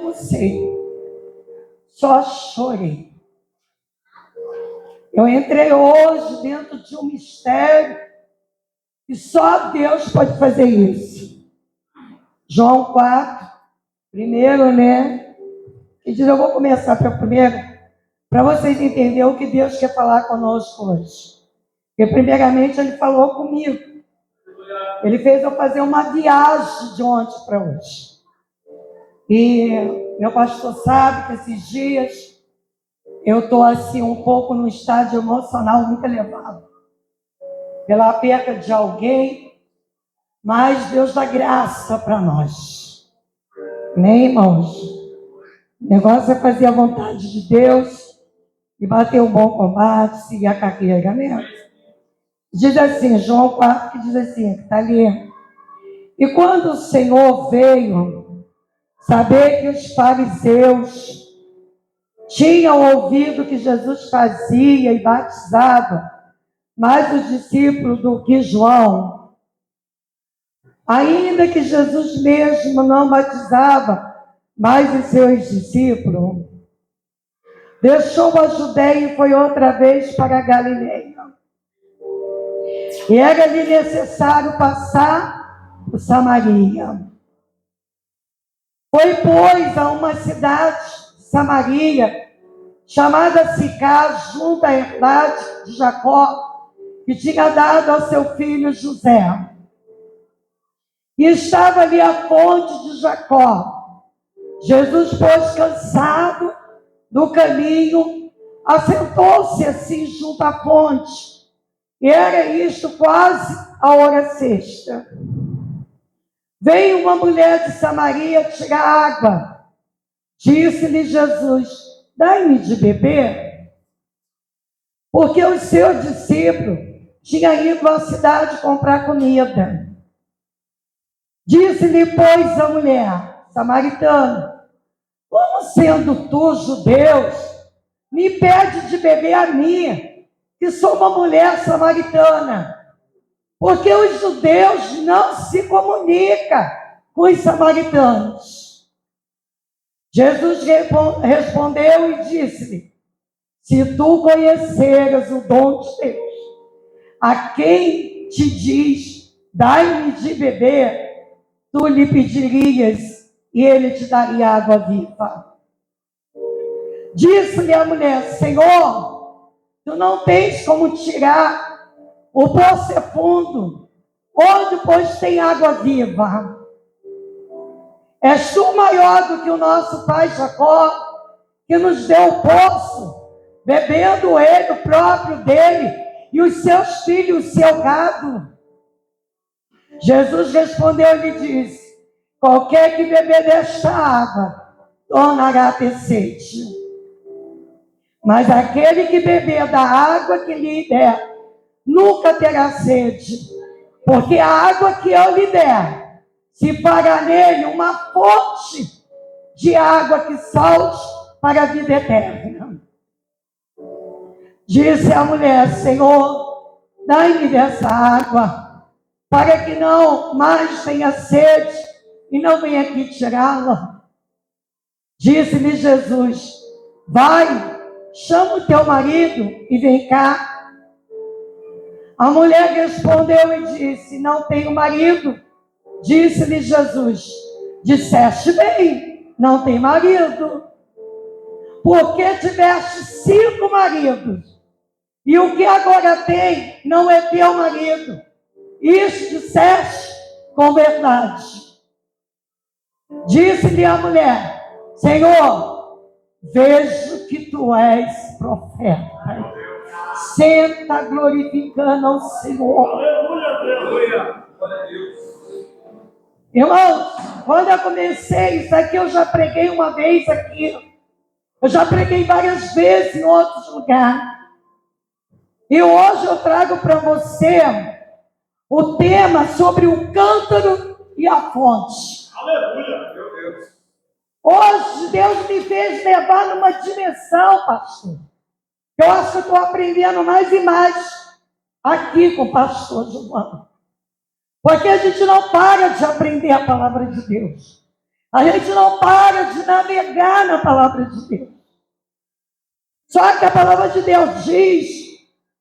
Não sei, só chorei. Eu entrei hoje dentro de um mistério e só Deus pode fazer isso. João 4, primeiro, né? E diz, eu vou começar pelo primeiro, para vocês entenderem o que Deus quer falar conosco hoje. Porque primeiramente Ele falou comigo. Ele fez eu fazer uma viagem de ontem para hoje. E meu pastor sabe que esses dias eu estou assim um pouco num estágio emocional muito elevado. Pela perda de alguém, mas Deus dá graça para nós. Né, irmãos? O negócio é fazer a vontade de Deus e bater um bom combate, seguir a carreira, né? Diz assim, João 4, que diz assim, que está ali. E quando o Senhor veio saber que os fariseus tinham ouvido que Jesus fazia e batizava mais os discípulos do que João, ainda que Jesus mesmo não batizava mais os seus discípulos, deixou a Judéia e foi outra vez para a Galileia. E era-lhe necessário passar por Samaria. Foi, pois, a uma cidade, Samaria, chamada Sicar, junto à herdade de Jacó, que tinha dado ao seu filho José. E estava ali a fonte de Jacó. Jesus, pois, cansado do caminho, assentou-se assim junto à fonte. E era isto quase a hora sexta. Veio uma mulher de Samaria tirar água. Disse-lhe Jesus, dai-me de beber. Porque os seus discípulos tinham ido à cidade comprar comida. Disse-lhe, pois, a mulher samaritana, como sendo tu, judeus, me pede de beber a mim, que sou uma mulher samaritana? Porque os judeus não se comunicam com os samaritanos. Jesus respondeu e disse-lhe, se tu conheceras o dom de Deus, a quem te diz, dai-me de beber, tu lhe pedirias e ele te daria água viva. Disse-lhe a mulher, Senhor, tu não tens como tirar o poço é fundo, onde pois tem água viva. És tu maior do que o nosso pai Jacó, que nos deu o poço, bebendo ele, o próprio dele, e os seus filhos, o seu gado? Jesus respondeu e lhe disse, qualquer que beber desta água, tornará a ter sede. Mas aquele que beber da água que lhe der, nunca terá sede, porque a água que eu lhe der, se fará nele uma fonte de água que salte para a vida eterna. Disse a mulher, Senhor, dai-me dessa água, para que não mais tenha sede e não venha aqui tirá-la. Disse-lhe Jesus, vai, chama o teu marido e vem cá. A mulher respondeu e disse, não tenho marido. Disse-lhe Jesus, disseste bem, não tem marido. Porque tiveste 5 maridos, e o que agora tem não é teu marido. Isso disseste com verdade. Disse-lhe a mulher, Senhor, vejo que tu és profeta. Senta glorificando ao Senhor. Aleluia. Irmãos, quando eu comecei isso aqui, eu já preguei uma vez aqui. Eu já preguei várias vezes em outros lugares. E hoje eu trago para você o tema sobre o cântaro e a fonte. Aleluia, meu Deus. Hoje Deus me fez levar numa dimensão, pastor. Eu acho que eu estou aprendendo mais e mais aqui com o pastor Giovanni. Porque a gente não para de aprender a palavra de Deus. A gente não para de navegar na palavra de Deus. Só que a palavra de Deus diz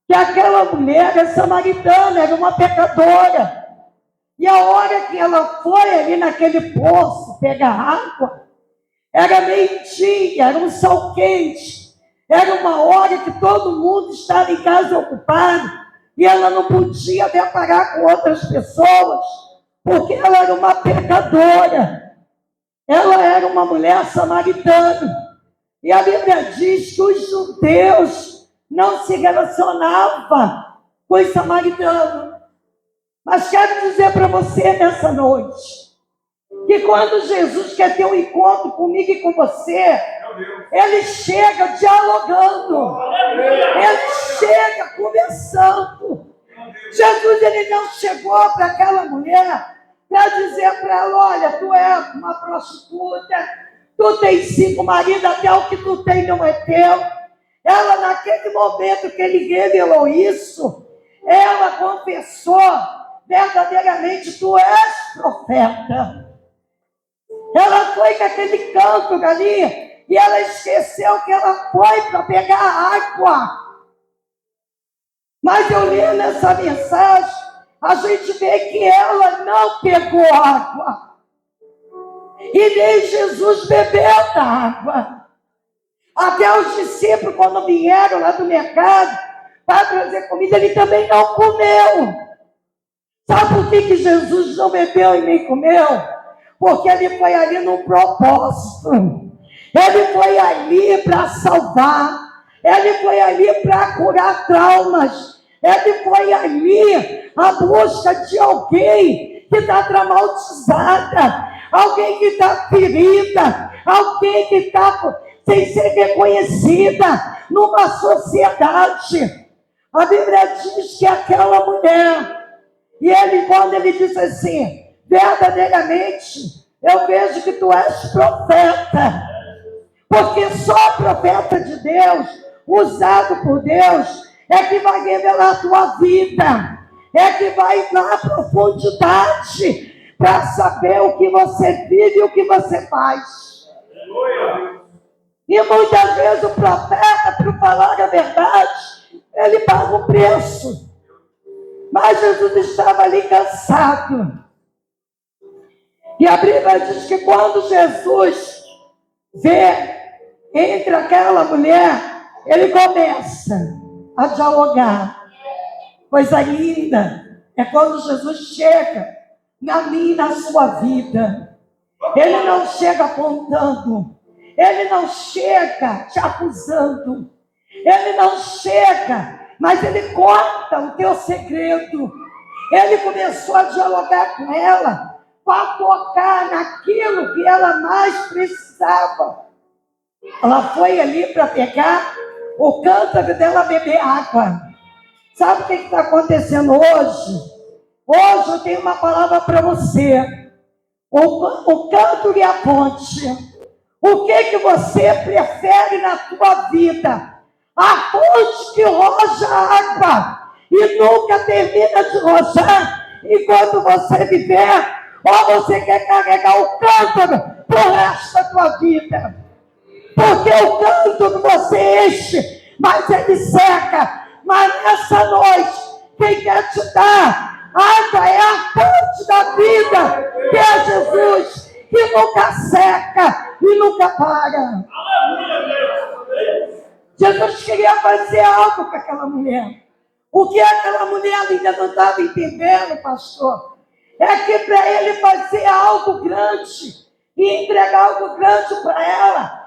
que aquela mulher é samaritana, era uma pecadora. E a hora que ela foi ali naquele poço pegar água, era meio-dia, era um sol quente. Era uma hora que todo mundo estava em casa ocupado e ela não podia deparar com outras pessoas, porque ela era uma pecadora. Ela era uma mulher samaritana. E a Bíblia diz que os judeus não se relacionavam com os samaritanos. Mas quero dizer para você nessa noite, que quando Jesus quer ter um encontro comigo e com você, Ele chega dialogando, Ele chega conversando. Jesus, Ele não chegou para aquela mulher para dizer para ela: olha, tu é uma prostituta, tu tens 5 maridos, até o que tu tem não é teu. Ela, naquele momento que Ele revelou isso, ela confessou: verdadeiramente tu és profeta. Ela foi com aquele canto ali e ela esqueceu que ela foi para pegar água. Mas eu li nessa mensagem, a gente vê que ela não pegou água. E nem Jesus bebeu da água. Até os discípulos, quando vieram lá do mercado para trazer comida, ele também não comeu. Sabe por que Jesus não bebeu e nem comeu? Porque ele foi ali num propósito. Ele foi ali para salvar. Ele foi ali para curar traumas. Ele foi ali à busca de alguém que está traumatizada, alguém que está ferida, alguém que está sem ser reconhecida numa sociedade. A Bíblia diz que aquela mulher, e ele, quando ele disse assim: verdadeiramente, eu vejo que tu és profeta, porque só profeta de Deus, usado por Deus, é que vai revelar a tua vida, é que vai na profundidade para saber o que você vive e o que você faz. E muitas vezes o profeta, para falar a verdade, ele paga um preço. Mas Jesus estava ali cansado. E a Bíblia diz que quando Jesus vê entre aquela mulher, ele começa a dialogar. Coisa linda é quando Jesus chega na minha e na sua vida. Ele não chega apontando, ele não chega te acusando, ele não chega, mas ele conta o teu segredo. Ele começou a dialogar com ela para tocar naquilo que ela mais precisava. Ela foi ali para pegar o cântaro dela, beber água. Sabe o que está acontecendo hoje? Hoje eu tenho uma palavra para você. O cântaro e a fonte. O que você prefere na tua vida? A fonte que roja água e nunca termina de rojar enquanto você viver, ou você quer carregar o cântaro pro resto da tua vida? Porque o cântaro você enche, mas ele seca. Mas nessa noite, quem quer te dar água é a fonte da vida, que é Jesus, que nunca seca e nunca para. Jesus queria fazer algo com aquela mulher. O que aquela mulher ainda não estava entendendo, pastor, é que para ele fazer algo grande e entregar algo grande para ela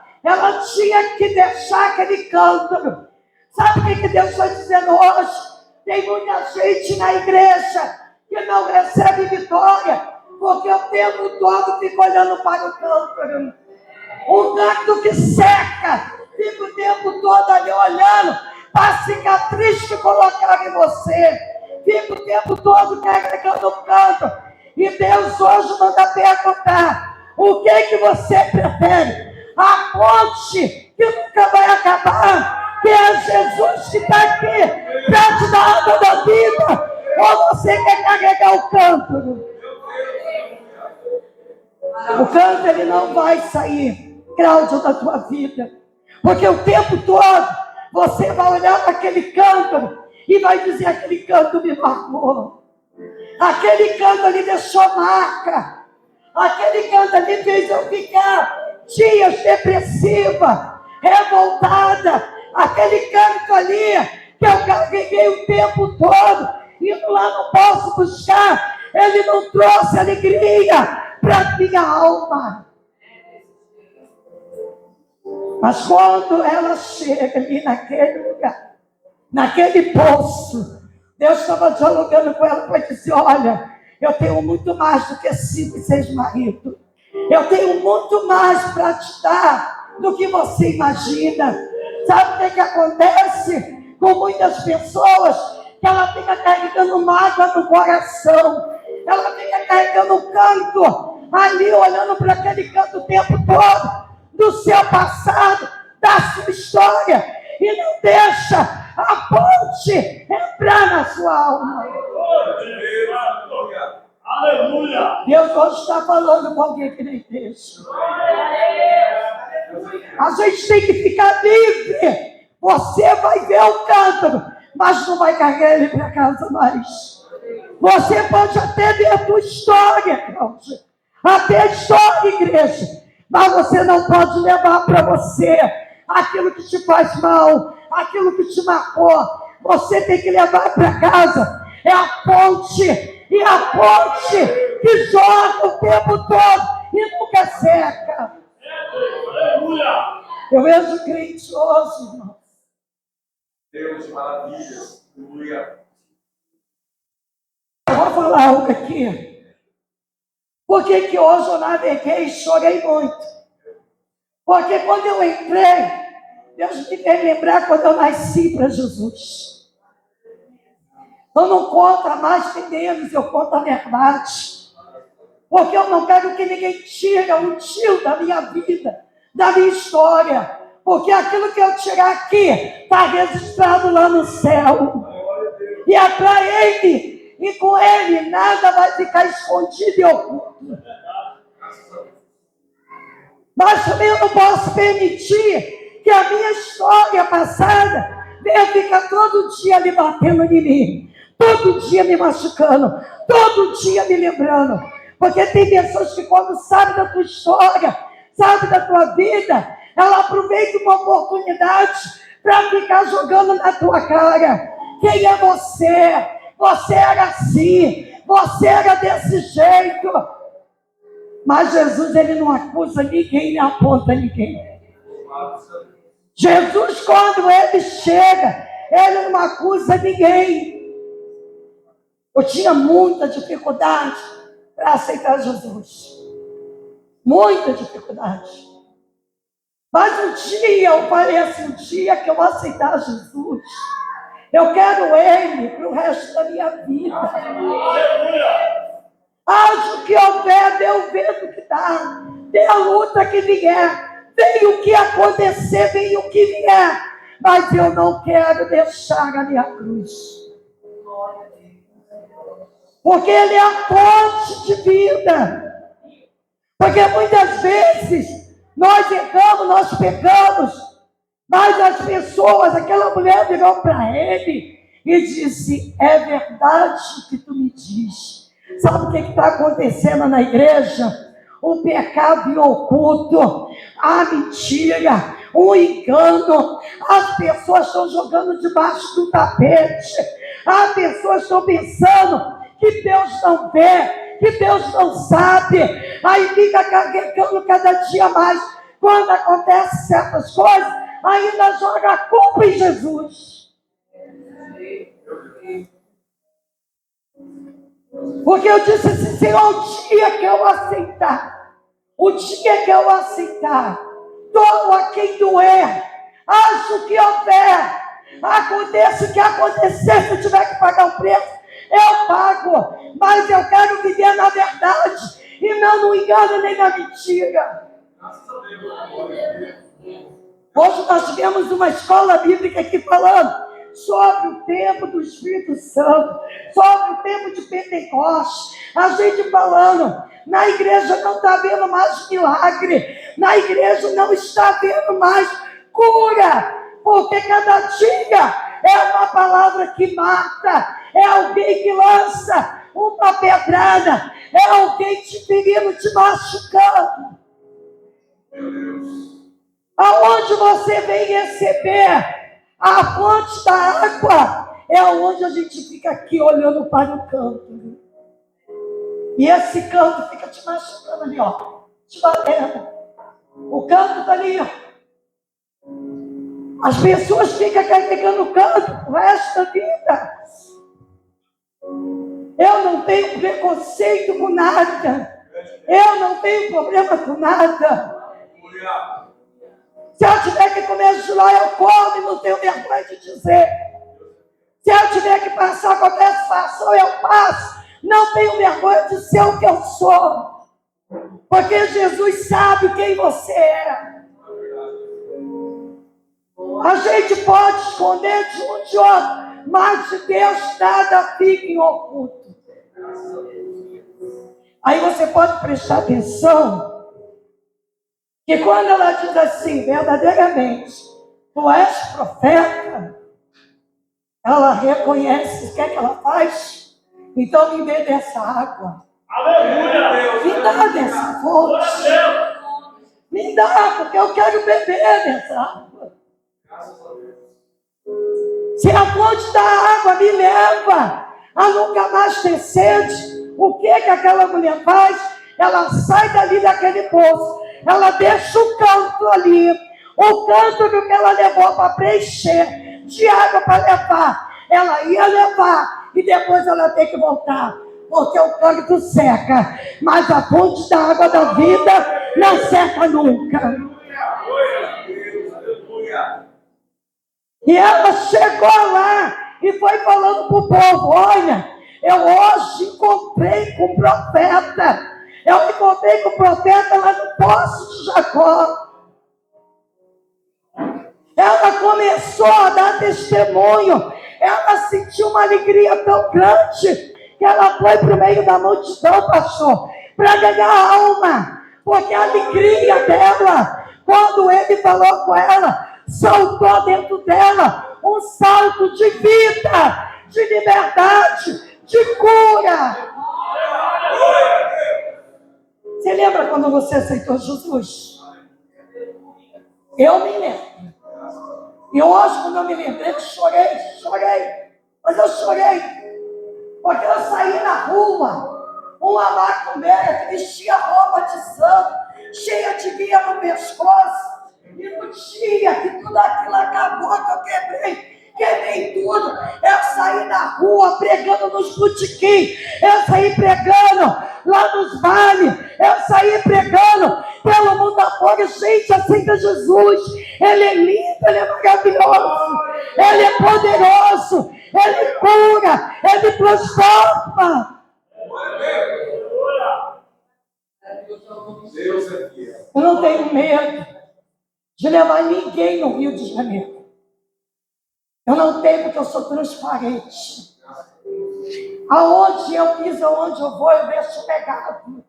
tinha que deixar aquele cântaro. Sabe o que Deus está dizendo hoje? Tem muita gente na igreja que não recebe vitória, porque o tempo todo fica olhando para o cântaro. O cântaro que seca, fica o tempo todo ali olhando para a cicatriz que colocaram em você. Fica o tempo todo carregando o cântaro. E Deus hoje manda perguntar: o que você prefere? A fonte que nunca vai acabar, que é Jesus que está aqui para te dar a água da vida, ou você quer carregar o cântaro? O canto, ele não vai sair, Cláudio, da tua vida. Porque o tempo todo, você vai olhar para aquele cântaro e vai dizer: aquele canto me marcou. Aquele canto ali deixou marca. Aquele canto ali fez eu ficar dias depressiva, revoltada. Aquele canto ali que eu carreguei o tempo todo, indo lá no posso buscar, ele não trouxe alegria para minha alma. Mas quando ela chega ali naquele lugar, naquele poço, Deus estava dialogando com ela para dizer: olha, eu tenho muito mais do que 5 e 6 maridos. Eu tenho muito mais para te dar do que você imagina. Sabe o que acontece com muitas pessoas? Que ela fica carregando mágoa no coração. Ela fica carregando um canto ali, olhando para aquele canto o tempo todo, do seu passado, da sua história, e não deixa a ponte entrar na sua alma. Aleluia! Deus hoje está falando com alguém aqui na igreja. A gente tem que ficar livre. Você vai ver o cântaro, mas não vai carregar ele para casa mais. Você pode até ver a tua história, Cláudia, até a história, igreja, mas você não pode levar para você aquilo que te faz mal, aquilo que te marcou. Você tem que levar para casa. É a ponte, e a ponte que joga o tempo todo e nunca seca. Eu vejo crente hoje, irmão. Deus, maravilhas. Aleluia. Eu vou falar algo aqui. Por que hoje eu naveguei e chorei muito? Porque quando eu entrei, Deus me fez lembrar quando eu nasci para Jesus. Eu não conto a mais nem menos, eu conto a verdade. Porque eu não quero que ninguém tire um tio da minha vida, da minha história. Porque aquilo que eu tirar aqui está registrado lá no céu. E é para Ele, e com Ele nada vai ficar escondido e oculto. Mas também eu não posso permitir que a minha história passada venha ficar todo dia me batendo em mim. Todo dia me machucando, todo dia me lembrando. Porque tem pessoas que quando sabem da tua história, sabem da tua vida, ela aproveita uma oportunidade para ficar jogando na tua cara. Quem é você? Você era assim, você era desse jeito. Mas Jesus, ele não acusa ninguém, nem aponta ninguém. Jesus, quando ele chega, ele não acusa ninguém. Eu tinha muita dificuldade para aceitar Jesus. Muita dificuldade. Mas um dia, eu falei assim, um dia que eu aceitar Jesus, eu quero Ele para o resto da minha vida. Haja o que houver, dê o vento que dá, dê a luta que vier, venha o que acontecer, venha o que vier, mas eu não quero deixar a minha cruz. Porque Ele é a fonte de vida. Porque muitas vezes nós erramos, nós pecamos, mas as pessoas, aquela mulher virou para Ele e disse: é verdade o que tu me diz. Sabe o que está acontecendo na igreja? O pecado oculto, a mentira, o engano. As pessoas estão jogando debaixo do tapete. As pessoas estão pensando que Deus não vê, que Deus não sabe. Aí fica carregando cada dia mais. Quando acontecem certas coisas, ainda joga a culpa em Jesus. Porque eu disse assim: Senhor, o dia que eu aceitar, doa a quem doer, acho o que houver, aconteça o que acontecer, se eu tiver que pagar o preço, eu pago, mas eu quero viver na verdade, e não no engano nem na mentira. Hoje nós tivemos uma escola bíblica aqui falando sobre o tempo do Espírito Santo, sobre o tempo de Pentecostes. A gente falando, na igreja não está vendo mais milagre, na igreja não está vendo mais cura, porque cada dia é uma palavra que mata, é alguém que lança uma pedrada, é alguém te ferindo, te machucando. Aonde você vem receber a fonte da água, é onde a gente fica aqui olhando para o canto. E esse canto fica te machucando ali, ó, te batendo. O canto está ali, ó. As pessoas ficam carregando o canto o resto da vida. Eu não tenho preconceito com nada. Eu não tenho problema com nada. Se eu tiver que comer jiló, eu como e não tenho vergonha de dizer. Se eu tiver que passar qualquer situação, eu passo. Não tenho vergonha de ser o que eu sou. Porque Jesus sabe quem você é. A gente pode esconder de um de outro, mas de Deus nada fica em oculto. Aí você pode prestar atenção que quando ela diz assim, verdadeiramente, tu és profeta, ela reconhece o que é que ela faz. Então me dê dessa água. Aleluia! Me dá dessa fonte. Me dá, porque eu quero beber dessa água. Se a fonte da água me leva a nunca mais ter sede, o que aquela mulher faz? Ela sai dali daquele poço, ela deixa o canto ali, o canto que ela levou para preencher de água para levar. Ela ia levar e depois ela tem que voltar, porque o canto seca, mas a fonte da água da vida não seca nunca. E ela chegou lá e foi falando para o povo, olha, eu hoje encontrei com o profeta. Eu encontrei com o profeta lá no poço de Jacó. Ela começou a dar testemunho. Ela sentiu uma alegria tão grande que ela foi para o meio da multidão, pastor, para ganhar alma. Porque a alegria dela, quando ele falou com ela, saltou dentro dela um salto de vida, de liberdade, de cura. Você lembra quando você aceitou Jesus? Eu me lembro. E hoje, quando eu me lembrei, eu chorei. Mas eu chorei. Porque eu saí na rua, uma macumbeira que vestia roupa de santo, cheia de guia no pescoço. E no dia que tudo aquilo acabou, que eu quebrei tudo. Eu saí na rua pregando nos botequins, eu saí pregando lá nos vales, eu saí pregando pelo mundo afora. Gente, aceita Jesus. Ele é lindo, ele é maravilhoso, ele é poderoso, ele cura, ele transforma. Eu não tenho medo de levar ninguém no Rio de Janeiro. Eu não tenho, porque eu sou transparente. Aonde eu piso, aonde eu vou, eu deixo legado.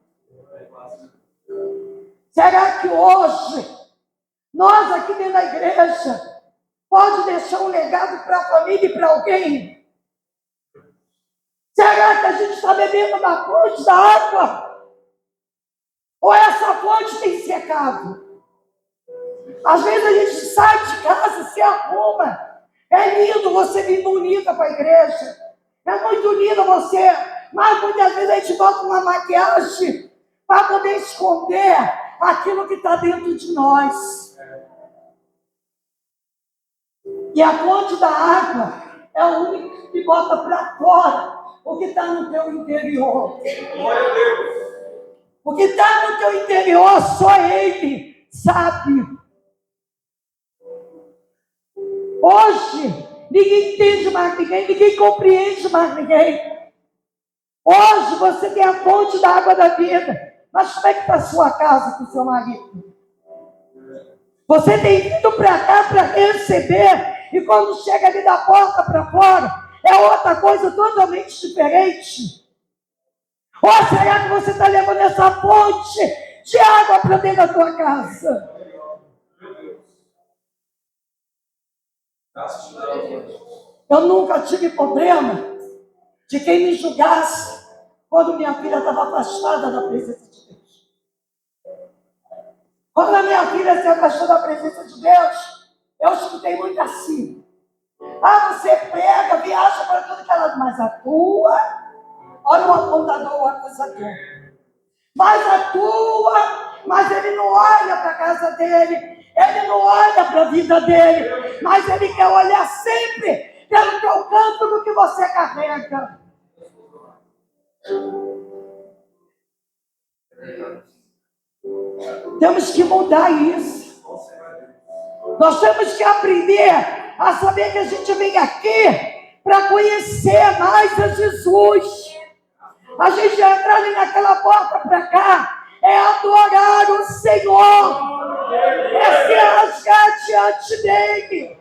Será que hoje, nós aqui dentro da igreja, pode deixar um legado para a família e para alguém? Será que a gente está bebendo da fonte da água? Ou essa fonte tem secado? Às vezes a gente sai de casa, se arruma. É lindo você vir bonita para a igreja. É muito lindo você. Mas muitas vezes a gente bota uma maquiagem para poder esconder aquilo que está dentro de nós. E a fonte da água é o único que bota para fora o que está no teu interior. Glória a Deus. O que está no teu interior, só Ele sabe. Hoje, ninguém entende mais ninguém, ninguém compreende mais ninguém. Hoje você tem a fonte da água da vida. Mas como é que está a sua casa com o seu marido? Você tem vindo para cá para receber e quando chega ali da porta para fora, é outra coisa totalmente diferente. Ou será que você está levando essa fonte de água para dentro da tua casa? Eu nunca tive problema de quem me julgasse quando minha filha estava afastada da presença de Deus. Quando a minha filha se afastou da presença de Deus, eu escutei muito assim. Ah, você prega, viaja para tudo que ela... Mas a tua, olha o apontador, o acusador. Mas a tua, mas ele não olha para a casa dele, ele não olha para a vida dele, mas ele quer olhar sempre pelo teu canto do que você carrega. Temos que mudar isso. Nós temos que aprender a saber que a gente vem aqui para conhecer mais a Jesus. A gente entrar ali naquela porta para cá é adorar o Senhor, é se rasgar diante dele,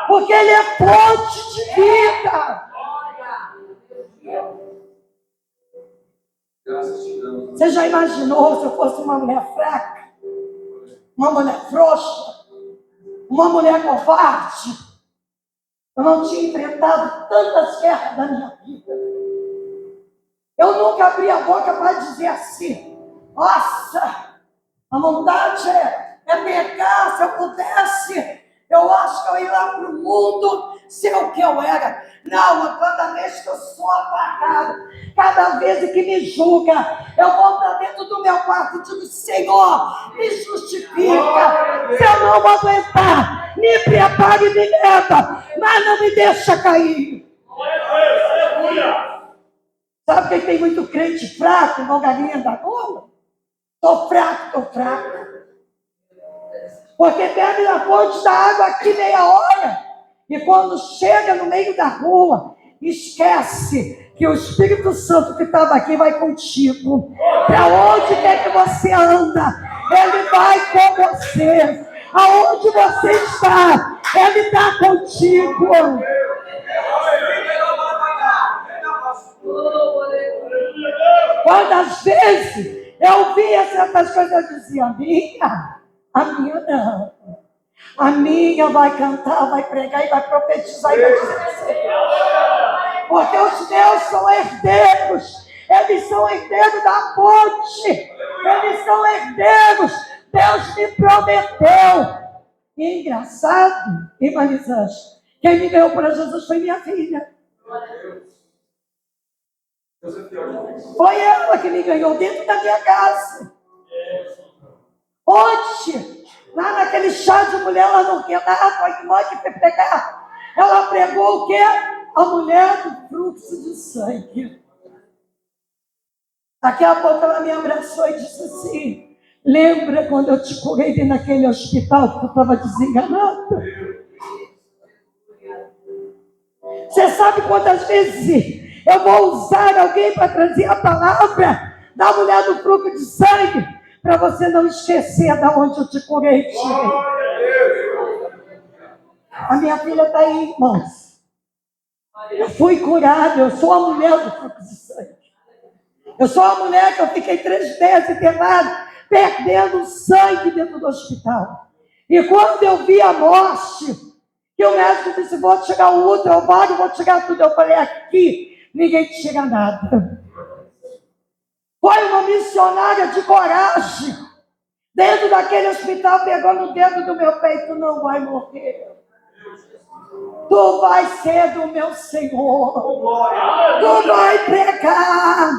porque ele é fonte de vida. Você já imaginou se eu fosse uma mulher fraca, uma mulher frouxa, uma mulher covarde? Eu não tinha enfrentado tantas guerras da minha vida. Eu nunca abri a boca para dizer assim: nossa, a vontade é pecar. Se eu pudesse, eu acho que eu ia lá para o mundo ser o que eu era. Não, cada vez que eu sou atacado, cada vez que me julga, eu vou para dentro do meu quarto e digo: Senhor, me justifica. Se eu não aguentar, me prepare e me leva, mas não me deixa cair. Sabe quem tem muito crente fraco, igual galinha da gola? Estou fraco. Porque bebe na fonte da água aqui meia hora, e quando chega no meio da rua, esquece que o Espírito Santo que estava aqui vai contigo. Para onde quer que você anda, ele vai com você. Aonde você está, ele está contigo. Quantas vezes eu via certas coisas, eu dizia: a minha não. A minha vai cantar, vai pregar e vai profetizar e vai dizer: porque os meus são herdeiros, eles são herdeiros da fonte, eles são herdeiros. Deus me prometeu. E é engraçado, irmã Lisângela, quem me ganhou para Jesus foi minha filha. Foi ela que me ganhou dentro da minha casa. Ontem, lá naquele chá de mulher, ela não quer nada, nós que foi pregar. Ela pregou o quê? A mulher do fluxo de sangue. Daqui a pouco ela me abraçou e disse assim: lembra quando eu te curei dentro naquele hospital que tu estava desenganada? Você sabe quantas vezes eu vou usar alguém para trazer a palavra da mulher do fluxo de sangue, para você não esquecer de onde eu te curei e tirei. A minha filha está aí, irmãos. Eu fui curada, eu sou a mulher do fluxo de sangue. Eu sou a mulher que eu fiquei 3 meses internada, perdendo sangue dentro do hospital. E quando eu vi a morte, que o médico disse: vou tirar o útero, o vago, vou tirar tudo. Eu falei: aqui ninguém tira nada. Foi uma missionária de coragem, dentro daquele hospital, pegando o dedo do meu peito: não vai morrer. Tu vai ser do meu Senhor. Tu vai pregar.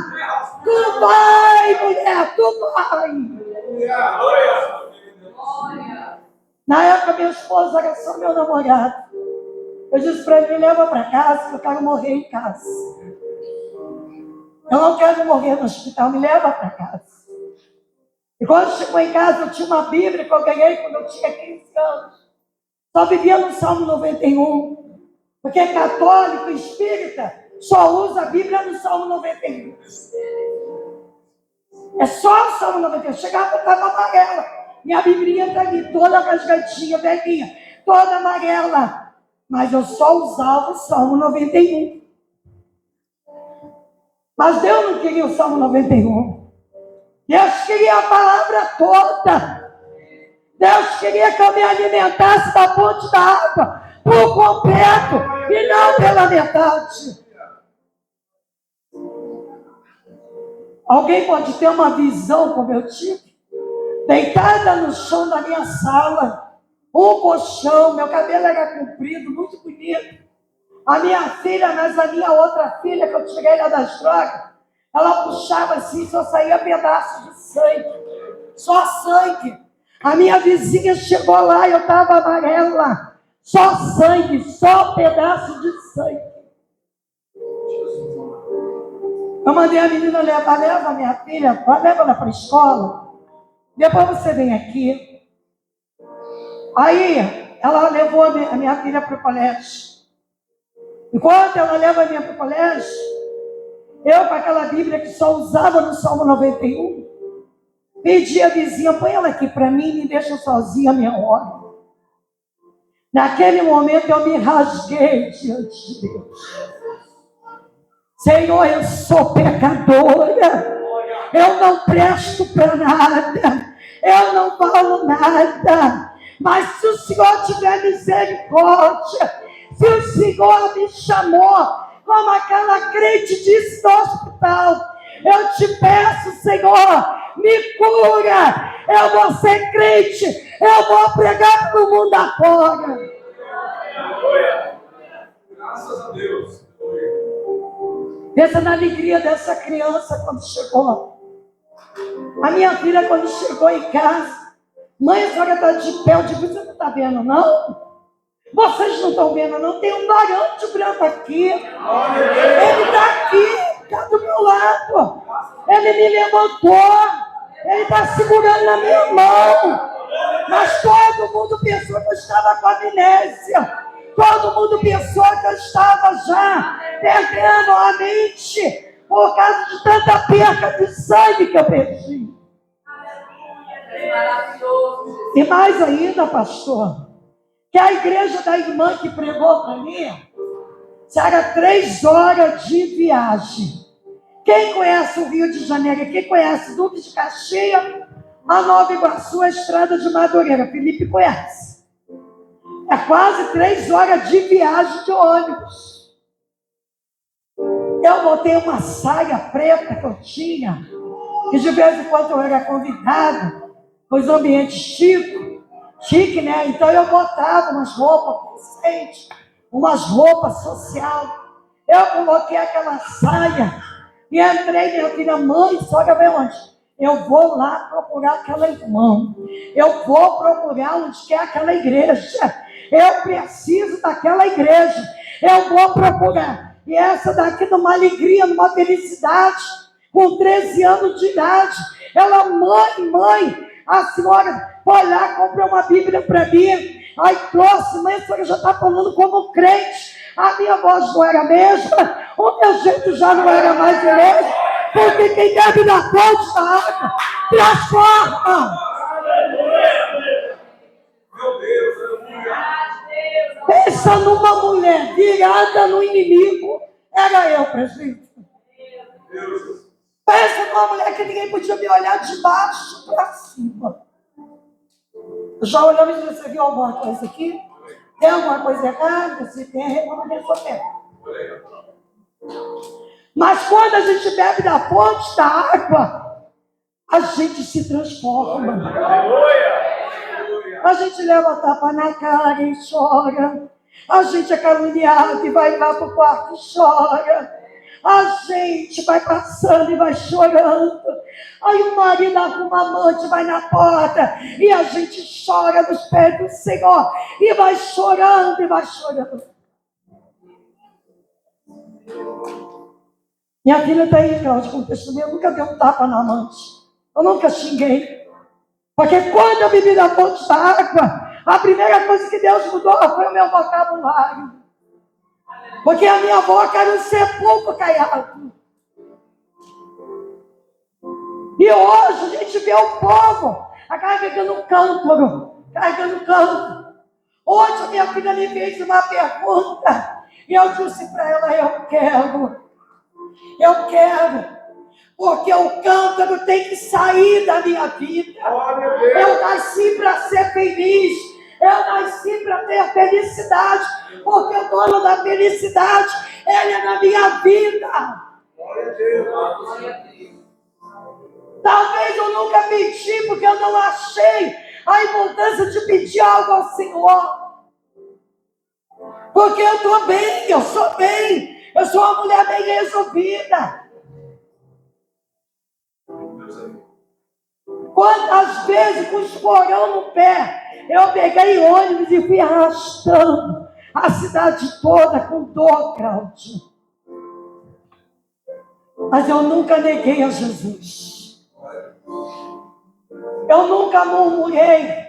Tu vai, mulher, tu vai. Na época, meu esposo era só meu namorado. Eu disse para ele: me leva para casa, que eu quero morrer em casa. Eu não quero morrer no hospital, me leva para casa. E quando chegou em casa, eu tinha uma Bíblia que eu ganhei quando eu tinha 15 anos. Só vivia no Salmo 91. Porque católico e espírita só usa a Bíblia no Salmo 91. É só o Salmo 91. Chegava, estava amarela. Minha Bíblia está ali, toda rasgadinha, velhinha. toda amarela, mas eu só usava o Salmo 91. Mas Deus não queria o Salmo 91. Deus queria a palavra toda. Deus queria que eu me alimentasse da fonte da água por completo e não pela metade. Alguém pode ter uma visão como eu tive? Deitada no chão da minha sala, um colchão, meu cabelo era comprido, muito bonito. A minha filha, mas a minha outra filha, que eu tirei lá das drogas, ela puxava assim, só saía pedaço de sangue. Só sangue. A minha vizinha chegou lá e eu estava amarela. Só sangue, só pedaço de sangue. Eu mandei a menina levar, leva a minha filha, leva ela para a escola. Depois você vem aqui. Aí, ela levou a minha filha para o colégio. Enquanto ela leva a minha para o colégio, eu com aquela Bíblia que só usava no Salmo 91, pedi a vizinha, põe ela aqui para mim, me deixa sozinha, minha hora. Naquele momento eu me rasguei diante de Deus. Senhor, eu sou pecadora. Eu não presto para nada. Eu não falo nada. Mas se o Senhor tiver misericórdia, se o Senhor me chamou, como aquela crente disse no hospital, eu te peço, Senhor, me cura. Eu vou ser crente. Eu vou pregar para o mundo afora. Graças a Deus. Pensa na alegria dessa criança quando chegou. A minha filha, quando chegou em casa, mãe, a senhora está de pé. Eu digo, você não está vendo, não? Vocês não estão vendo, não? Tem um varante branco aqui. Ele está aqui, está do meu lado. Ele me levantou. Ele está segurando na minha mão. Mas todo mundo pensou que eu estava com amnésia. Todo mundo pensou que eu estava já perdendo a mente por causa de tanta perca de sangue que eu perdi. E mais ainda, pastor, que a igreja da irmã que pregou para mim, era 3 horas de viagem. Quem conhece o Rio de Janeiro, quem conhece Duque de Caxias, a Nova Iguaçu, a Estrada de Madureira, Felipe conhece. É quase 3 horas de viagem de ônibus. Eu botei uma saia preta que eu tinha, que de vez em quando eu era convidado, pois ambiente chique, né? Então eu botava umas roupas decentes, umas roupas social. Eu coloquei aquela saia e entrei, minha filha, mãe, sogra, vem onde? Eu vou lá procurar aquela irmã. Eu vou procurar onde que é aquela igreja. Eu preciso daquela igreja. Eu vou procurar. E essa daqui, numa alegria, numa felicidade, com 13 anos de idade, ela, mãe, a senhora foi lá, comprou uma Bíblia para mim. Aí trouxe, mãe, a senhora já está falando como crente. A minha voz não era a mesma, o meu jeito já não era mais o mesmo, porque quem bebe da fonte da água transforma. Meu Deus, aleluia. Pensa numa mulher virada no inimigo, era eu, presbítero. Deus. Pensa numa mulher que ninguém podia me olhar de baixo para cima. Já olhamos e disse, você viu alguma coisa aqui? Tem alguma coisa errada? Se tem, vamos resolver. Mas quando a gente bebe da fonte da água, a gente se transforma. A gente leva tapa na cara e chora. A gente é caluniado e vai lá para o quarto e chora. A gente vai passando e vai chorando. Aí o marido arruma amante, vai na porta e a gente chora nos pés do Senhor e vai chorando e vai chorando. Minha filha está aí, Cláudia, com testemunho. Eu nunca dei um tapa na amante. Eu nunca xinguei. Porque quando eu bebi da fonte da água, a primeira coisa que Deus mudou foi o meu vocabulário. Porque a minha boca era um sepulcro caiado. E hoje a gente vê o povo carregando cântaro. Hoje a minha filha me fez uma pergunta e eu disse para ela, eu quero, porque o cântaro tem que sair da minha vida. Eu nasci para ser feliz, eu nasci para ter felicidade, porque o dono da felicidade, ele é na minha vida. Talvez eu nunca pedi, porque eu não achei a importância de pedir algo ao Senhor. Porque eu estou bem, eu sou bem, eu sou uma mulher bem resolvida. Quantas vezes com esporão no pé, eu peguei ônibus e fui arrastando a cidade toda com dor, Cláudio. Mas eu nunca neguei a Jesus. Eu nunca murmurei.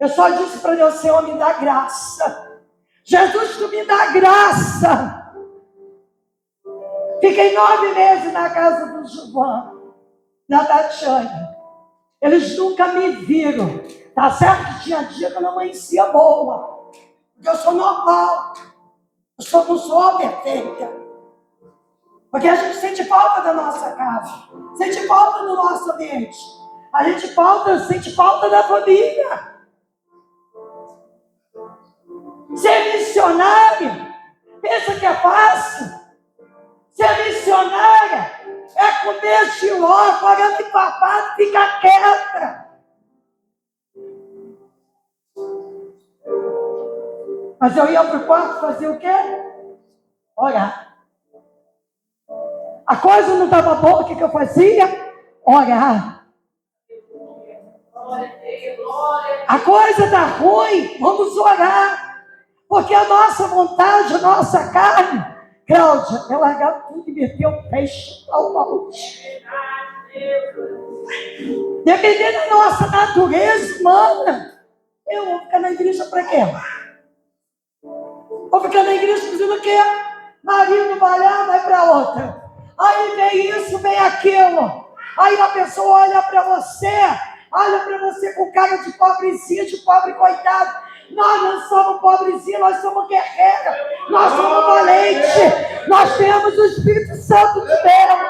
Eu só disse para Deus, Senhor, me dá graça. Jesus, tu me dá graça. Fiquei 9 meses na casa do Gilvan, da Tatiane. Eles nunca me viram. Tá certo que tinha dia que eu não amanhecia boa. Porque eu sou normal. Não sou perfeita. Porque a gente sente falta da nossa casa. Sente falta do nosso ambiente. A gente sente falta da família. Ser missionário, pensa que é fácil. Ser missionária é comer giló, parando em papado e ficar quieta. Mas eu ia para o quarto fazer o quê? Orar. A coisa não estava boa, o que eu fazia? Orar. A coisa está ruim, vamos orar. Porque a nossa vontade, a nossa carne, Cláudia, é largar tudo e meter o peixe ao balde. Dependendo da nossa natureza humana, eu vou ficar na igreja para quê? Vou ficar na igreja dizendo o quê? Marido vai lá, vai para outra. Aí vem isso, vem aquilo. Aí a pessoa olha para você com cara de pobrezinha, de pobre coitado. Nós não somos pobrezinhos, nós somos guerreiros, nós somos valentes, nós temos o Espírito Santo de Deus.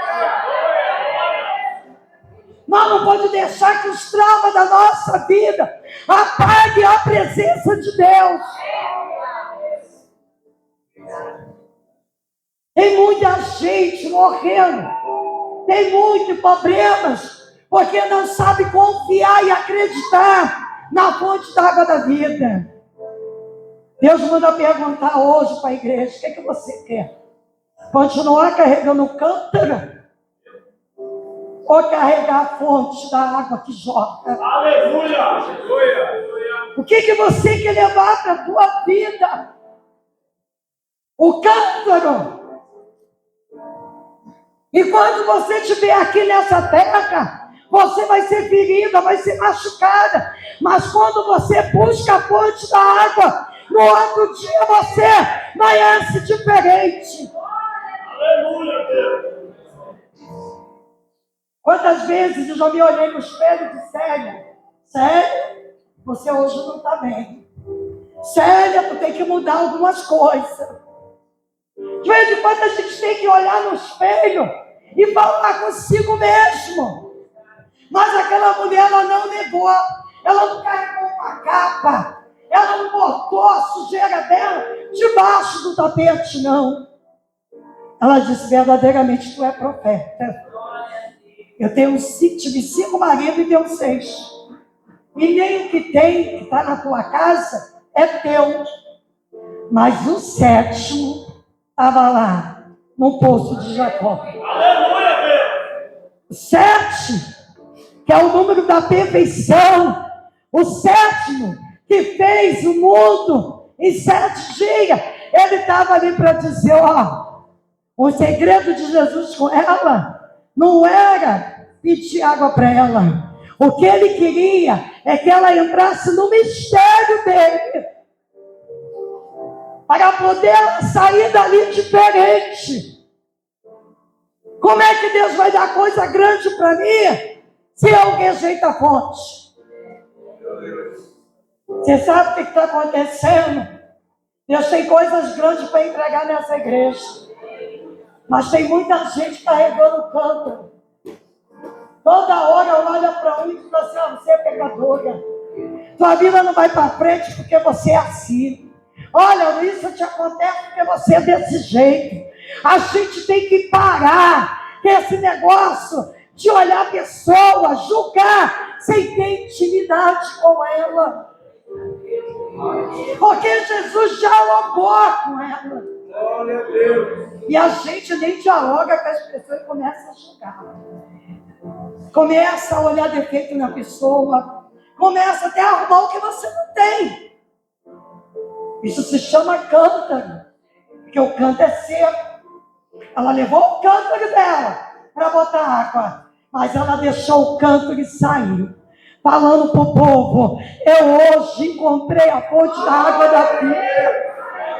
Nós não podemos deixar que os traumas da nossa vida apaguem a presença de Deus. Tem muita gente morrendo, tem muitos problemas, porque não sabe confiar e acreditar na fonte da água da vida. Deus manda perguntar hoje para a igreja, o que é que você quer? Continuar carregando o cântaro? Ou carregar a fonte da água que jorra? Aleluia! O que você quer levar para a tua vida? O cântaro. E quando você estiver aqui nessa terra, você vai ser ferida, vai ser machucada. Mas quando você busca a fonte da água, no outro dia você amanhece diferente. Aleluia, Deus! Quantas vezes eu já me olhei no espelho e disse, Célia, você hoje não está bem. Célia, tu tem que mudar algumas coisas. De vez em quando a gente tem que olhar no espelho e falar consigo mesmo. Mas aquela mulher, ela não negou. Ela não carregou uma capa. Ela não botou a sujeira dela debaixo do tapete, não. Ela disse, verdadeiramente, tu é profeta. Eu tive 5 maridos e tenho 6. E nem o que tem, que está na tua casa, é teu. Mas o 7º estava lá, no poço de Jacó. Aleluia, Deus! 7, que é o número da perfeição. O 7º, que fez o mundo em 7 dias. Ele estava ali para dizer, o segredo de Jesus com ela não era pedir água para ela. O que ele queria é que ela entrasse no mistério dele, para poder sair dali diferente. Como é que Deus vai dar coisa grande para mim se eu rejeito a fonte? Você sabe o que está acontecendo? Deus tem coisas grandes para entregar nessa igreja. Mas tem muita gente carregando o cântaro. Toda hora olha para um e diz assim: você é pecadora. Tua vida não vai para frente porque você é assim. Olha, isso te acontece porque você é desse jeito. A gente tem que parar com esse negócio de olhar a pessoa, julgar, sem ter intimidade com ela. Porque Jesus dialogou com ela. Glória a Deus. E a gente nem dialoga com as pessoas e começa a julgar. Começa a olhar defeito na pessoa. Começa até a arrumar o que você não tem. Isso se chama cântaro. Porque o cântaro é seco. Ela levou o cântaro dela para botar água. Mas ela deixou o cântaro e saiu. Falando para o povo: eu hoje encontrei a fonte da água da vida.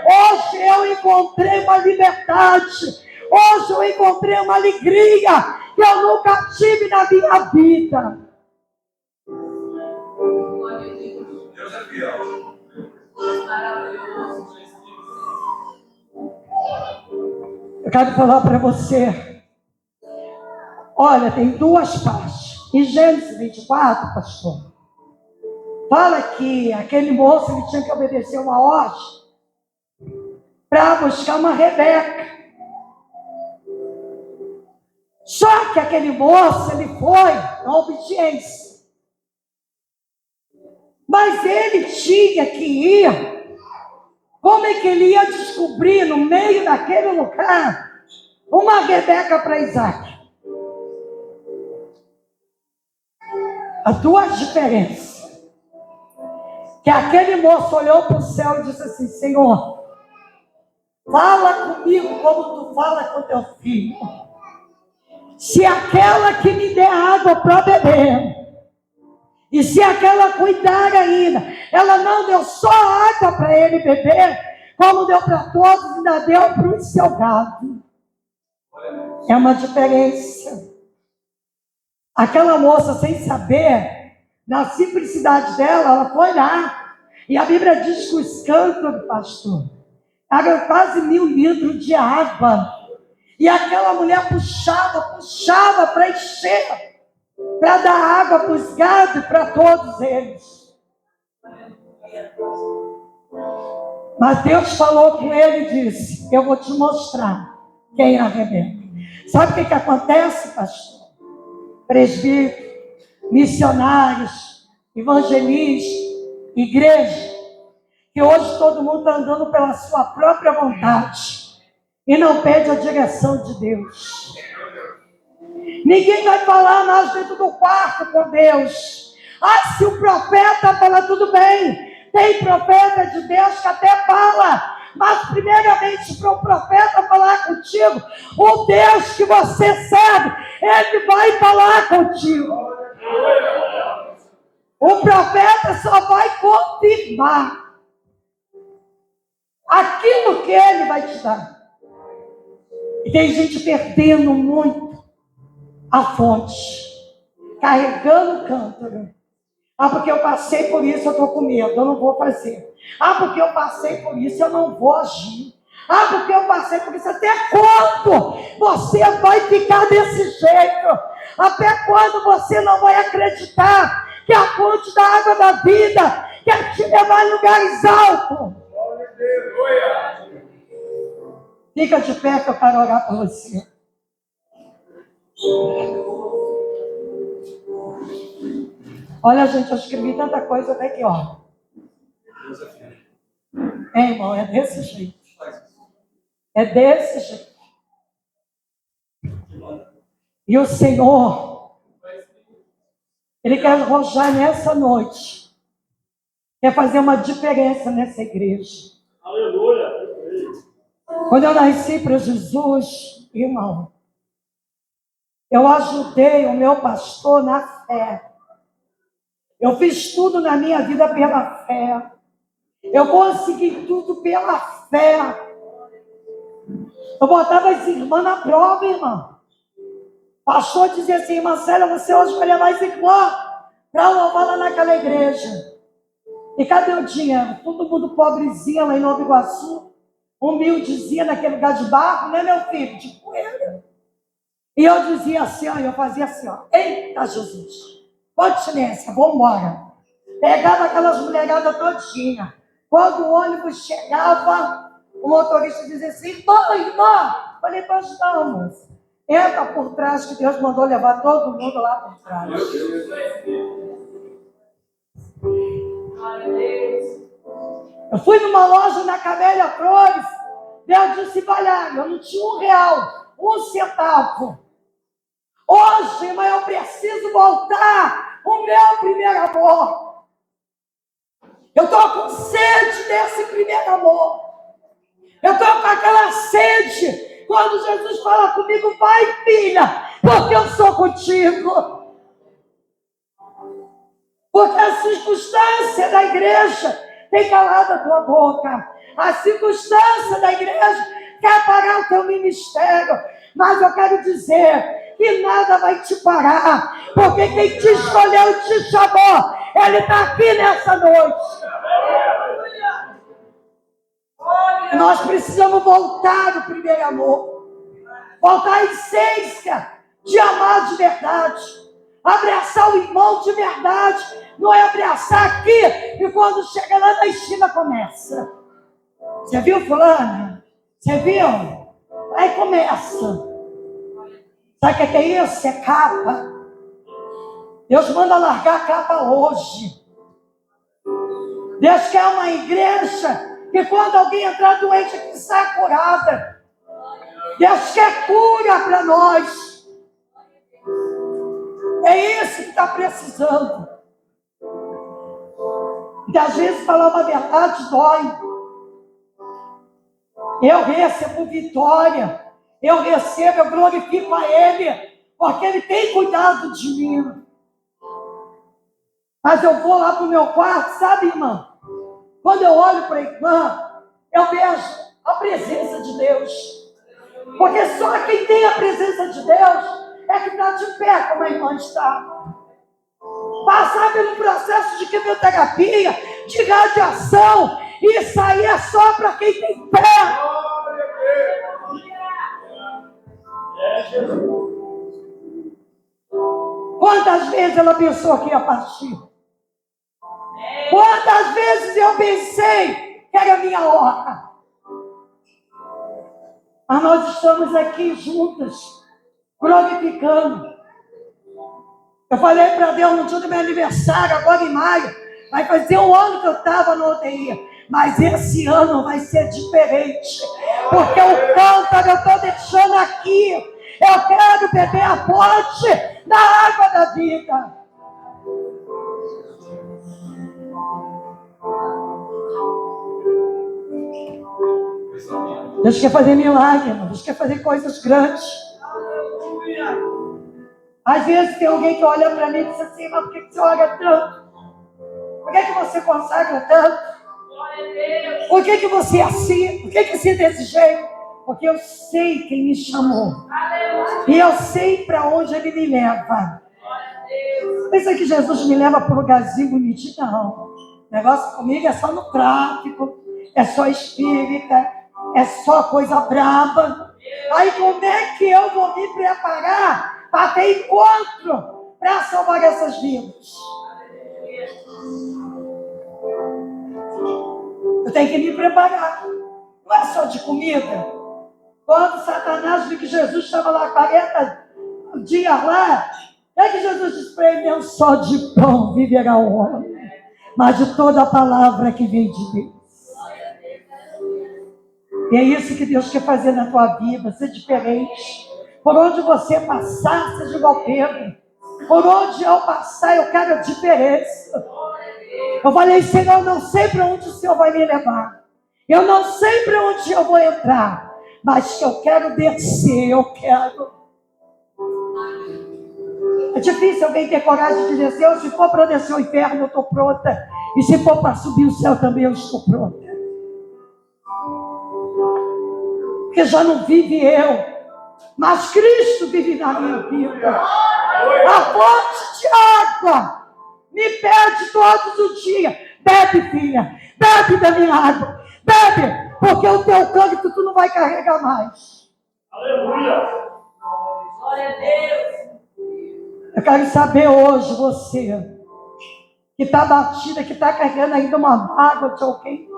Hoje eu encontrei uma liberdade. Hoje eu encontrei uma alegria que eu nunca tive na minha vida. Deus é fiel. Eu quero falar para você. Olha, tem duas partes. Em Gênesis 24, pastor, fala que aquele moço ele tinha que obedecer uma ordem para buscar uma Rebeca. Só que aquele moço, ele foi na obediência. Mas ele tinha que ir. Como é que ele ia descobrir no meio daquele lugar uma Rebeca para Isaac? As duas diferenças. Que aquele moço olhou para o céu e disse assim: Senhor, fala comigo como tu fala com teu filho. Se aquela que me der água para beber, e se aquela cuidar ainda, ela não deu só água para ele beber, como deu para todos, ainda deu para o seu gado. É uma diferença. Aquela moça, sem saber, na simplicidade dela, ela foi lá. E a Bíblia diz que os cântaros, pastor, eram quase 1000 litros de água. E aquela mulher puxava para encher, para dar água para os gados, para todos eles. Mas Deus falou com ele e disse: eu vou te mostrar quem é a Rebeca. Sabe o que acontece, pastor? Presbítero, missionários, evangelistas, igreja, que hoje todo mundo está andando pela sua própria vontade e não pede a direção de Deus. Ninguém vai falar mais dentro do quarto com Deus. Se o profeta fala, tudo bem. Tem profeta de Deus que até fala. Mas primeiramente para o profeta falar contigo, o Deus que você serve, ele vai falar contigo. O profeta só vai confirmar aquilo que ele vai te dar. E tem gente perdendo muito a fonte, carregando o cântaro. Porque eu passei por isso, eu estou com medo, eu não vou fazer. Porque eu passei por isso, eu não vou agir. Porque eu passei por isso. Até quando você vai ficar desse jeito? Até quando você não vai acreditar que a fonte da água da vida quer te levar em lugares altos? Fica de pé que eu quero orar por você. Olha, gente, eu escrevi tanta coisa até aqui, ó. Irmão, é desse jeito. É desse jeito. E o Senhor, Ele quer arrojar nessa noite. Quer fazer uma diferença nessa igreja. Aleluia. Quando eu nasci para Jesus, irmão, eu ajudei o meu pastor na fé. Eu fiz tudo na minha vida pela fé. Eu consegui tudo pela fé. Eu botava as irmãs na prova, irmã. O pastor dizia assim: irmã Célia, você hoje vai levar as irmãs para louvar lá naquela igreja. E cadê o dinheiro? Todo mundo pobrezinho lá em Nova Iguaçu, humildezinha naquele lugar de barro, né, meu filho? De poeira. E eu dizia assim, ó, eu fazia assim, ó, eita Jesus, continência, vamos embora. Pegava aquelas mulheradas todinha. Quando o ônibus chegava, o motorista dizia assim, irmã, falei, nós estamos. Entra por trás, que Deus mandou levar todo mundo lá por trás. Eu fui numa loja na Camélia Flores, Deus disse, olha, eu não tinha R$1, 1 centavo. Hoje, mas eu preciso voltar o meu primeiro amor. Eu estou com sede desse primeiro amor. Eu estou com aquela sede. Quando Jesus fala comigo, vai filha, porque eu sou contigo. Porque a circunstância da igreja tem calado a tua boca. A circunstância da igreja quer parar o teu ministério. Mas eu quero dizer que nada vai te parar. Porque quem te escolheu e te chamou, ele está aqui nessa noite. Nós precisamos voltar ao primeiro amor. Voltar à essência de amar de verdade. Abraçar o irmão de verdade. Não é abraçar aqui e quando chega lá na esquina começa. Você viu, fulana? Você viu? Aí começa. Sabe o que é isso? É capa. Deus manda largar a capa hoje. Deus quer uma igreja que quando alguém entrar doente aqui sai curada. Deus quer cura para nós. É isso que está precisando. E às vezes falar uma verdade dói. Eu recebo vitória. Eu recebo, eu glorifico a Ele. Porque Ele tem cuidado de mim. Mas eu vou lá para o meu quarto, sabe, irmã? Quando eu olho para a irmã, eu vejo a presença de Deus. Porque só quem tem a presença de Deus é que está de pé como a irmã está. Passar pelo processo de quimioterapia, de radiação, isso aí é só para quem tem pé. Quantas vezes ela pensou que ia partir? Quantas vezes eu pensei que era a minha hora? Mas nós estamos aqui juntas, glorificando. Eu falei para Deus no dia do meu aniversário, agora em maio, vai fazer 1 ano que eu estava no UTI. Mas esse ano vai ser diferente. Porque o cântaro eu estou deixando aqui. Eu quero beber a fonte da água da vida. Deus quer fazer milagre, irmão. Deus quer fazer coisas grandes. Às vezes tem alguém que olha para mim e diz assim, mas por que você ora tanto? Por que você consagra tanto? Por que você é assim? Por que você é desse jeito? Porque eu sei quem me chamou. E eu sei para onde Ele me leva. Pensa que Jesus me leva para um lugarzinho bonitinho? Não. O negócio comigo é só no tráfico, é só espírita, é só coisa braba. Aí como é que eu vou me preparar para ter encontro para salvar essas vidas? Eu tenho que me preparar. Não é só de comida. Quando Satanás viu que Jesus estava lá 40 dias lá, é que Jesus disse para ele, não só de pão viverá o homem, mas de toda a palavra que vem de Deus. E é isso que Deus quer fazer na tua vida, ser diferente. Por onde você passar, seja igual Pedro. Por onde eu passar, eu quero a diferença. Eu falei, Senhor, eu não sei para onde o Senhor vai me levar. Eu não sei para onde eu vou entrar. Mas que eu quero descer, eu quero. É difícil alguém ter coragem de descer. Se for para descer o inferno, eu estou pronta. E se for para subir o céu também, eu estou pronta. Porque já não vive eu, mas Cristo vive na minha vida. A fonte de água me pede todos os dias. Bebe, filha. Bebe da minha água. Bebe, porque o teu cântaro tu não vai carregar mais. Aleluia. Glória a Deus. Eu quero saber hoje, você que está batida, que está carregando ainda uma mágoa de alguém.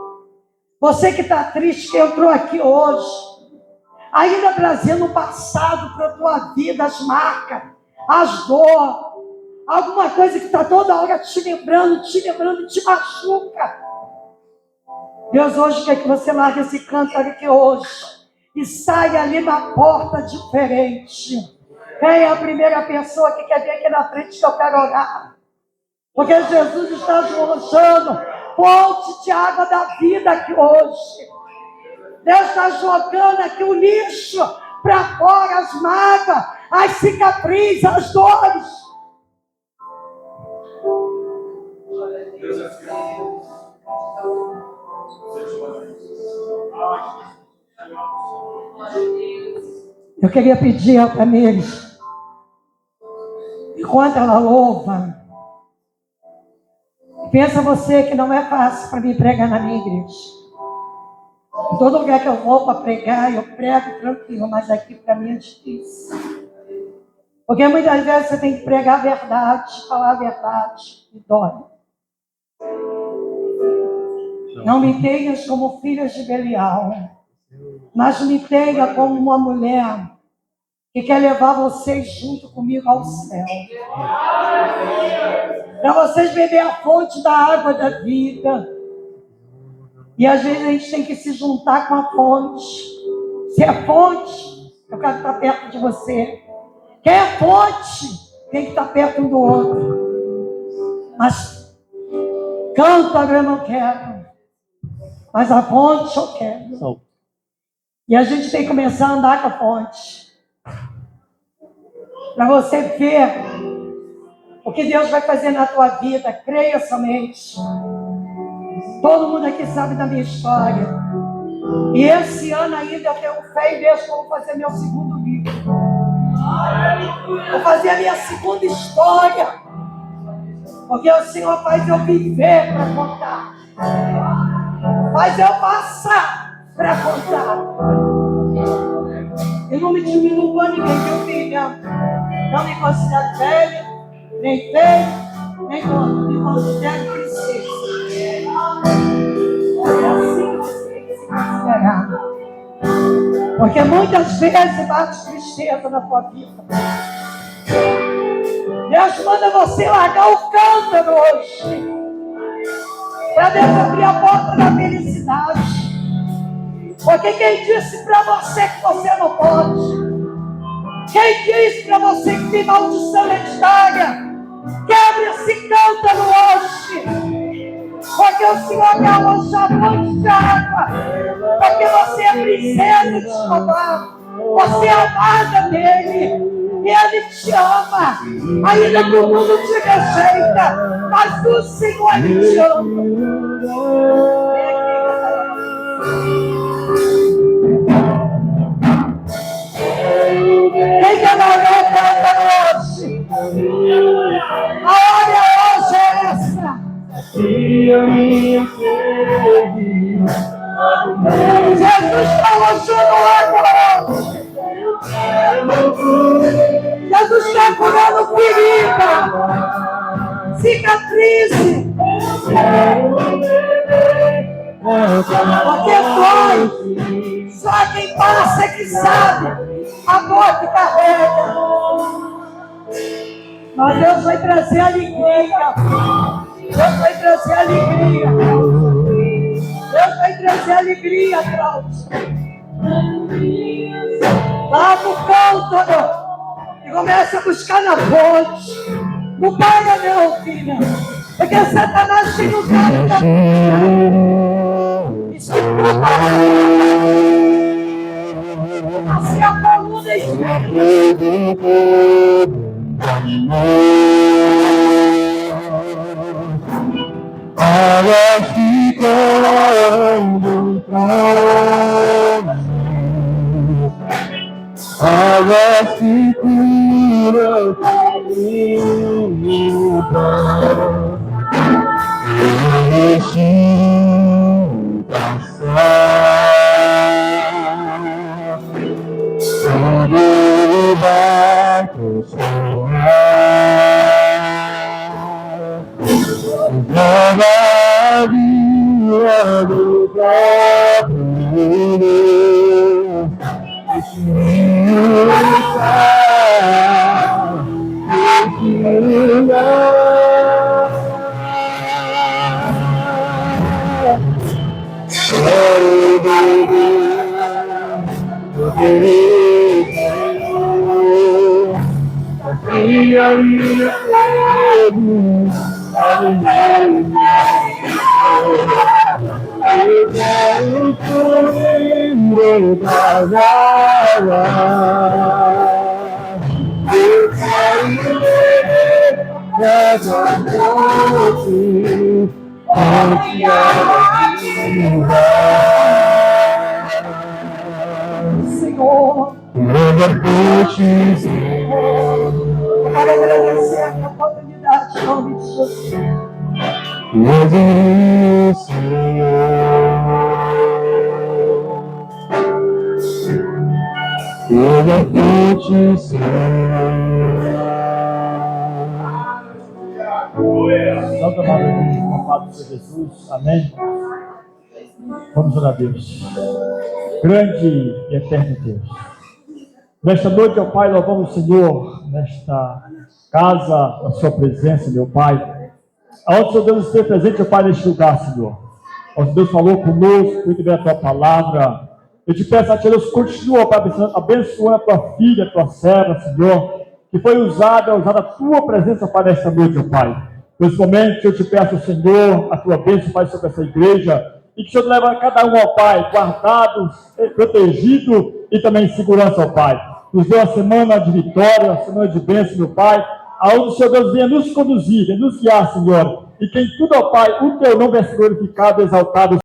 Você que está triste, que entrou aqui hoje, ainda trazendo o passado para a tua vida, as marcas, as dores, alguma coisa que está toda hora te lembrando, te machuca. Deus hoje quer que você largue esse cântaro aqui hoje e saia ali na porta diferente. Quem é a primeira pessoa que quer vir aqui na frente que eu quero orar? Porque Jesus está jorrando fonte de água da vida aqui hoje. Deus está jogando aqui o lixo para fora, as mágoas, as cicatrizes, as dores. Deus é fiel. Eu queria pedir a Tamires, enquanto ela louva, pensa você que não é fácil para mim pregar na minha igreja. Em todo lugar que eu vou para pregar, eu prego tranquilo, mas aqui para mim é difícil. Porque muitas vezes você tem que pregar a verdade, falar a verdade, e dói. Não me tenhas como filha de Belial, mas me tenha como uma mulher que quer levar vocês junto comigo ao céu. Para vocês beber a fonte da água da vida. E às vezes a gente tem que se juntar com a fonte. Se é fonte, eu quero estar perto de você. Quem é fonte, tem que estar perto um do outro. Mas cântaro eu não quero. Mas a fonte eu quero. E a gente tem que começar a andar com a fonte. Para você ver o que Deus vai fazer na tua vida. Creia somente. Todo mundo aqui sabe da minha história. E esse ano ainda eu tenho fé em Deus que eu vou fazer meu segundo livro. Vou fazer a minha segunda história. Porque o Senhor faz eu viver para contar. Faz eu passar para contar. Eu não me diminuo para ninguém, meu filho. Não me considero velho, nem feio, nem gordo. Me considero princesa. É assim que você tem que se considerar. Porque muitas vezes bate tristeza na tua vida. Deus manda você largar o cântaro hoje. Para Deus abrir a porta da felicidade. Porque quem disse para você que você não pode? Quem disse para você que tem maldição hereditária? Quebre esse cântaro hoje. Porque o Senhor quer arrochar fonte de água. Porque você é princesa de Jeová. Você é amada dele. E ele te ama. Ainda que o mundo te rejeita, mas o Senhor ele te ama. Quem quer largar o cântaro hoje? A hora hoje é essa. Jesus está lançando água hoje. Jesus está curando ferida, cicatriz. Porque dói. Só quem passa é que sabe a dor que carrega. Mas Deus vai trazer alegria. Deus vai trazer alegria. Deus vai trazer alegria, Cláudio. Lá no cântaro. E começa a buscar na fonte. Não paga não, filha. Porque Satanás tem o cara da e se preocupa. Assim a coluna Água ficando pra mim, água segura o caminho pra Senhor, eu quero agradecer a oportunidade, em nome de Jesus. Santa Maria, com a paz do Senhor Jesus. Amém. Vamos orar a Deus. Grande e eterno Deus. Nesta noite, ó Pai, louvamos o Senhor nesta casa, a sua presença, meu Pai. Aonde o Senhor Deus esteja presente, ó Pai, neste lugar, Senhor. Onde Deus falou conosco, cuide bem a tua palavra. Eu te peço a Ti, Deus, continua, Pai, abençoando a tua filha, a tua serva, Senhor, que foi usada a tua presença, Pai, nesta noite, ó Pai. Nesse momento, eu te peço, Senhor, a tua bênção, Pai, sobre essa igreja, e que o Senhor leve a cada um, ó Pai, guardado, protegido e também em segurança, ó Pai. Nos dê uma semana de vitória, uma semana de bênção, meu Pai, aonde o Senhor Deus venha nos conduzir, venha nos guiar, Senhor, e que em tudo, ó Pai, o teu nome é glorificado, exaltado,